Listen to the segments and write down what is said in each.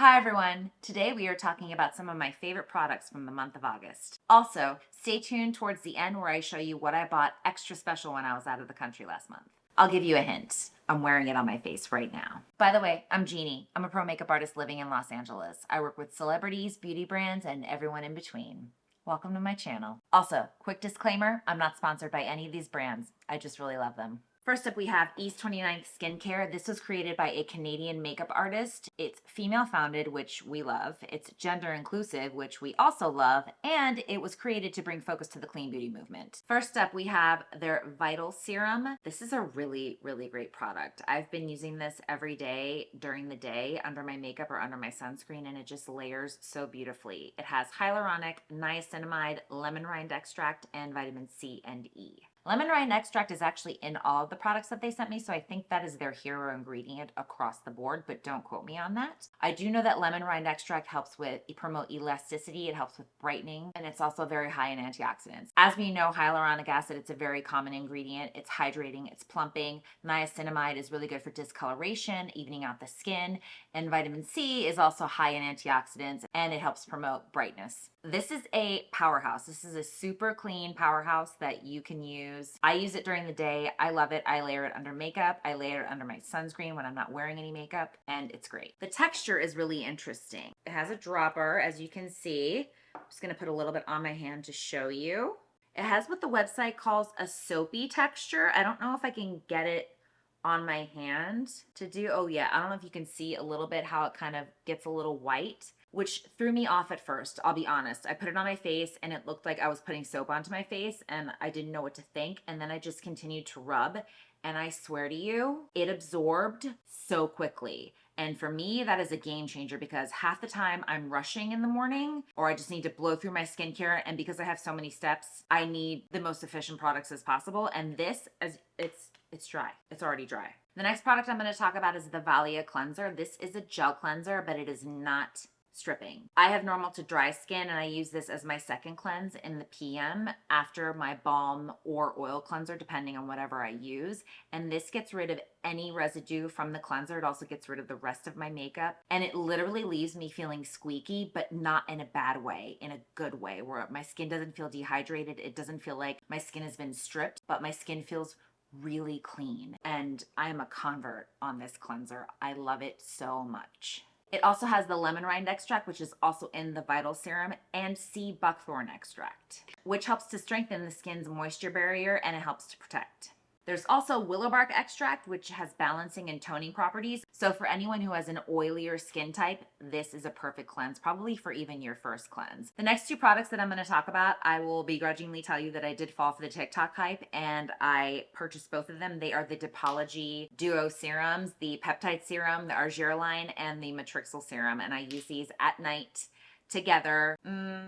Hi everyone! Today we are talking about some of my favorite products from the month of August. Also, stay tuned towards the end where I show you what I bought extra special when I was out of the country last month. I'll give you a hint. I'm wearing it on my face right now. By the way, I'm Jeannie. I'm a pro makeup artist living in Los Angeles. I work with celebrities, beauty brands, and everyone in between. Welcome to my channel. Also, quick disclaimer, I'm not sponsored by any of these brands. I just really love them. First up, we have East 29th Skincare. This was created by a Canadian makeup artist. It's female founded, which we love. It's gender inclusive, which we also love. And it was created to bring focus to the clean beauty movement. First up, we have their Vital Serum. This is a really, really great product. I've been using this every day during the day under my makeup or under my sunscreen, and it just layers so beautifully. It has hyaluronic, niacinamide, lemon rind extract, and vitamin C and E. Lemon rind extract is actually in all of the products that they sent me, so I think that is their hero ingredient across the board, but don't quote me on that. I do know that lemon rind extract helps promote elasticity, it helps with brightening, and it's also very high in antioxidants. As we know, hyaluronic acid, it's a very common ingredient. It's hydrating, it's plumping. Niacinamide is really good for discoloration, evening out the skin, and vitamin C is also high in antioxidants, and it helps promote brightness. This is a powerhouse. This is a super clean powerhouse that you can use. I use it during the day. I love it. I layer it under makeup. I layer it under my sunscreen when I'm not wearing any makeup, and it's great. The texture is really interesting. It has a dropper, as you can see. I'm just gonna put a little bit on my hand to show you. It has what the website calls a soapy texture. I don't know if I can get it on my hand to do. Oh yeah, I don't know if you can see a little bit how it kind of gets a little white, which threw me off at first, I'll be honest. I put it on my face and it looked like I was putting soap onto my face and I didn't know what to think. And then I just continued to rub, and I swear to you, it absorbed so quickly. And for me, that is a game changer because half the time I'm rushing in the morning or I just need to blow through my skincare. And because I have so many steps, I need the most efficient products as possible. And this, it's dry. It's already dry. The next product I'm going to talk about is the Valia Cleanser. This is a gel cleanser, but it is not stripping. I have normal to dry skin, and I use this as my second cleanse in the PM after my balm or oil cleanser, depending on whatever I use. And this gets rid of any residue from the cleanser. It also gets rid of the rest of my makeup, and it literally leaves me feeling squeaky, but not in a bad way, in a good way, where my skin doesn't feel dehydrated. It doesn't feel like my skin has been stripped, but my skin feels really clean. And I am a convert on this cleanser. I love it so much. It also has the lemon rind extract, which is also in the Vital Serum, and sea buckthorn extract, which helps to strengthen the skin's moisture barrier and it helps to protect. There's also willow bark extract, which has balancing and toning properties. So for anyone who has an oilier skin type, this is a perfect cleanse, probably for even your first cleanse. The next two products that I'm going to talk about, I will begrudgingly tell you that I did fall for the TikTok hype and I purchased both of them. They are the Dipology Duo Serums, the Peptide Serum, the Argir line, and the Matrixyl Serum. And I use these at night together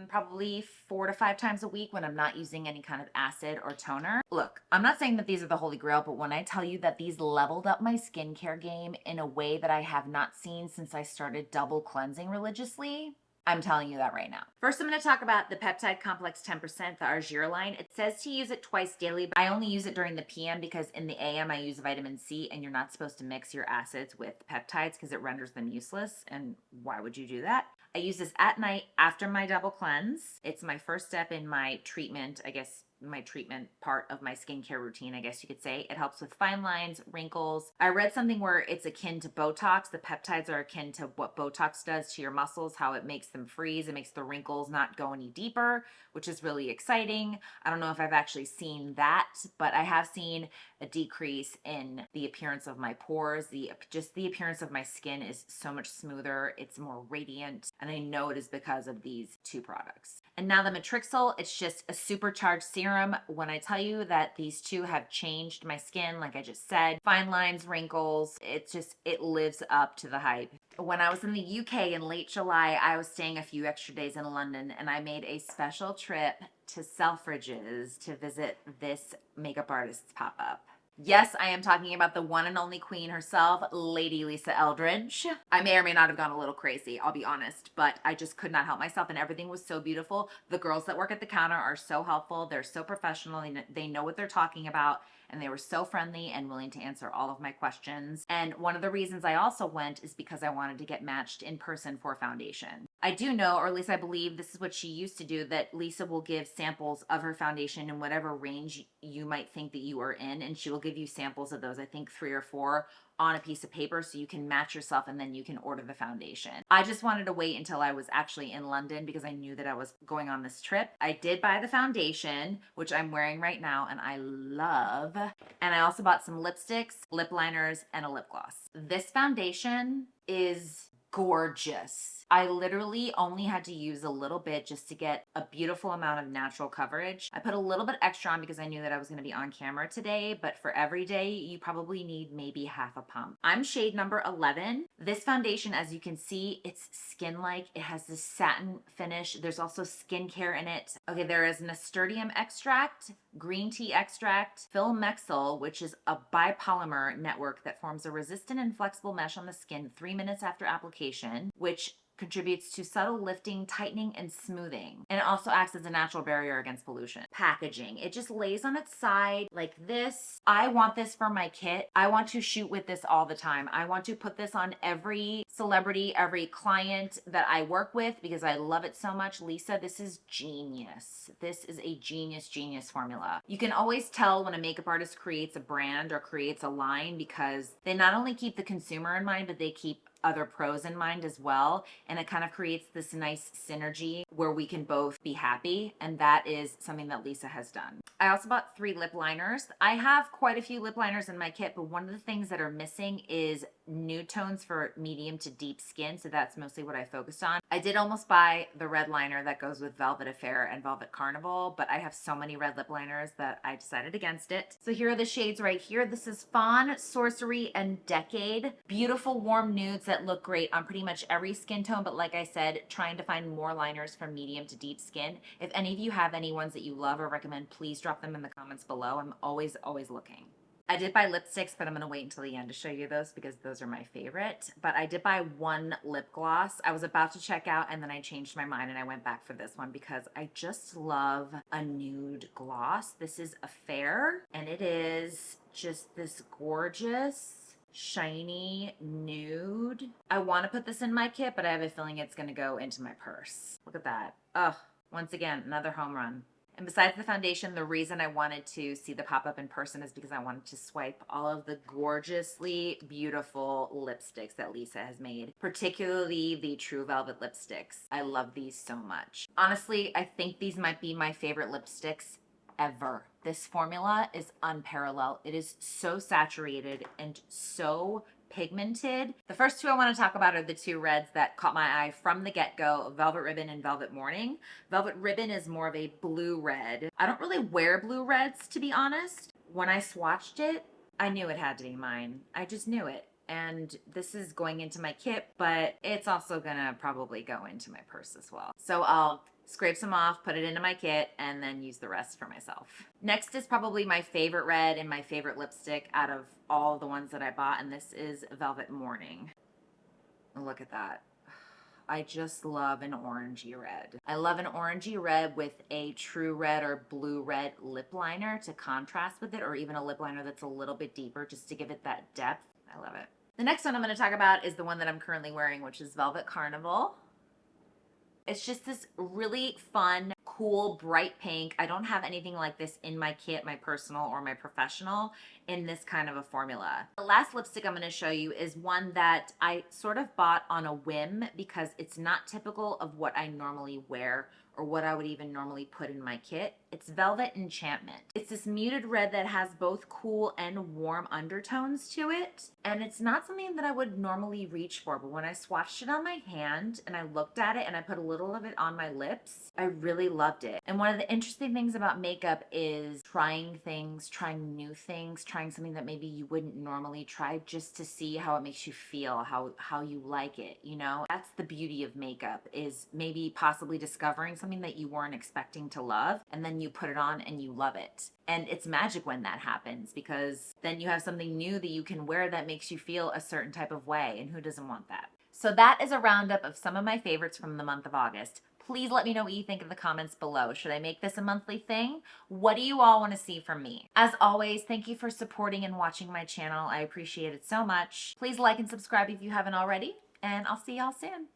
probably 4 to 5 times a week when I'm not using any kind of acid or toner. Look, I'm not saying that these are the holy grail, but when I tell you that these leveled up my skincare game in a way that I have not seen since I started double cleansing religiously, I'm telling you that right now. First, I'm going to talk about the Peptide Complex 10%, the Argir line. It says to use it twice daily, but I only use it during the PM because in the AM I use vitamin C, and you're not supposed to mix your acids with peptides because it renders them useless. And why would you do that? I use this at night after my double cleanse. It's my first step in my treatment, I guess, my treatment part of my skincare routine, I guess you could say. It helps with fine lines, wrinkles. I read something where it's akin to Botox. The peptides are akin to what Botox does to your muscles, how it makes them freeze. It makes the wrinkles not go any deeper, which is really exciting. I don't know if I've actually seen that, but I have seen a decrease in the appearance of my pores. Just the appearance of my skin is so much smoother. It's more radiant, and I know it is because of these two products. And now the Matrixyl, it's just a supercharged serum. When I tell you that these two have changed my skin, like I just said, fine lines, wrinkles, it lives up to the hype. When I was in the UK in late July, I was staying a few extra days in London, and I made a special trip to Selfridges to visit this makeup artist's pop-up. Yes, I am talking about the one and only queen herself, Lady Lisa Eldridge. I may or may not have gone a little crazy, I'll be honest, but I just could not help myself, and everything was so beautiful. The girls that work at the counter are so helpful. They're so professional. They know what they're talking about. and they were so friendly and willing to answer all of my questions. And one of the reasons I also went is because I wanted to get matched in person for foundation. I do know, or at least I believe this is what she used to do, that Lisa will give samples of her foundation in whatever range you might think that you are in, and she will give you samples of those, I think 3 or 4, on a piece of paper so you can match yourself and then you can order the foundation. I just wanted to wait until I was actually in London because I knew that I was going on this trip. I did buy the foundation, which I'm wearing right now and I love. And I also bought some lipsticks, lip liners, and a lip gloss. This foundation is gorgeous. I literally only had to use a little bit just to get a beautiful amount of natural coverage. I put a little bit extra on because I knew that I was going to be on camera today, but for every day, you probably need maybe half a pump. I'm shade number 11. This foundation, as you can see, it's skin-like. It has this satin finish. There's also skincare in it. Okay, there is nasturtium extract, green tea extract, Filmexyl, which is a bipolymer network that forms a resistant and flexible mesh on the skin 3 minutes after application, which contributes to subtle lifting, tightening, and smoothing. And it also acts as a natural barrier against pollution. Packaging. It just lays on its side like this. I want this for my kit. I want to shoot with this all the time. I want to put this on every celebrity, every client that I work with because I love it so much. Lisa, this is genius. This is a genius formula. You can always tell when a makeup artist creates a brand or creates a line because they not only keep the consumer in mind, but they keep other pros in mind as well. And it kind of creates this nice synergy where we can both be happy. And that is something that Lisa has done. I also bought 3 lip liners. I have quite a few lip liners in my kit, but one of the things that are missing is nude tones for medium to deep skin. So that's mostly what I focused on. I did almost buy the red liner that goes with Velvet Affair and Velvet Carnival, but I have so many red lip liners that I decided against it. So here are the shades right here. This is Fawn, Sorcery, and Decade. Beautiful warm nudes that look great on pretty much every skin tone, but like I said, trying to find more liners from medium to deep skin. If any of you have any ones that you love or recommend, please drop them in the comments below. I'm always looking. I did buy lipsticks, but I'm going to wait until the end to show you those because those are my favorite. But I did buy 1 lip gloss. I was about to check out and then I changed my mind and I went back for this one because I just love a nude gloss. This is Affair and it is just this gorgeous, shiny nude. I want to put this in my kit, but I have a feeling it's going to go into my purse. Look at that. Ugh, once again, another home run. And besides the foundation, the reason I wanted to see the pop-up in person is because I wanted to swipe all of the gorgeously beautiful lipsticks that Lisa has made, particularly the True Velvet lipsticks. I love these so much. Honestly, I think these might be my favorite lipsticks ever. This formula is unparalleled. It is so saturated and so pigmented. The first 2 I want to talk about are the 2 reds that caught my eye from the get-go, Velvet Ribbon and Velvet Morning. Velvet Ribbon is more of a blue red. I don't really wear blue reds, to be honest. When I swatched it, I knew it had to be mine. I just knew it. And this is going into my kit, but it's also gonna probably go into my purse as well. So I'll scrape some off, put it into my kit, and then use the rest for myself. Next is probably my favorite red and my favorite lipstick out of all the ones that I bought, and this is Velvet Morning. Look at that. I just love an orangey red. I love an orangey red with a true red or blue red lip liner to contrast with it, or even a lip liner that's a little bit deeper just to give it that depth. I love it. The next one I'm going to talk about is the one that I'm currently wearing, which is Velvet Carnival. It's just this really fun, cool, bright pink. I don't have anything like this in my kit, my personal or my professional, in this kind of a formula. The last lipstick I'm going to show you is one that I sort of bought on a whim because it's not typical of what I normally wear or what I would even normally put in my kit. It's Velvet Enchantment. It's this muted red that has both cool and warm undertones to it. And it's not something that I would normally reach for, but when I swatched it on my hand and I looked at it and I put a little of it on my lips, I really loved it. And one of the interesting things about makeup is trying things, trying new things, trying something that maybe you wouldn't normally try just to see how it makes you feel, how you like it, you know? That's the beauty of makeup, is maybe possibly discovering something that you weren't expecting to love, and then you put it on and you love it. And it's magic when that happens because then you have something new that you can wear that makes you feel a certain type of way, and who doesn't want that? So that is a roundup of some of my favorites from the month of August. Please let me know what you think in the comments below. Should I make this a monthly thing? What do you all want to see from me? As always, thank you for supporting and watching my channel. I appreciate it so much. Please like and subscribe if you haven't already, and I'll see y'all soon.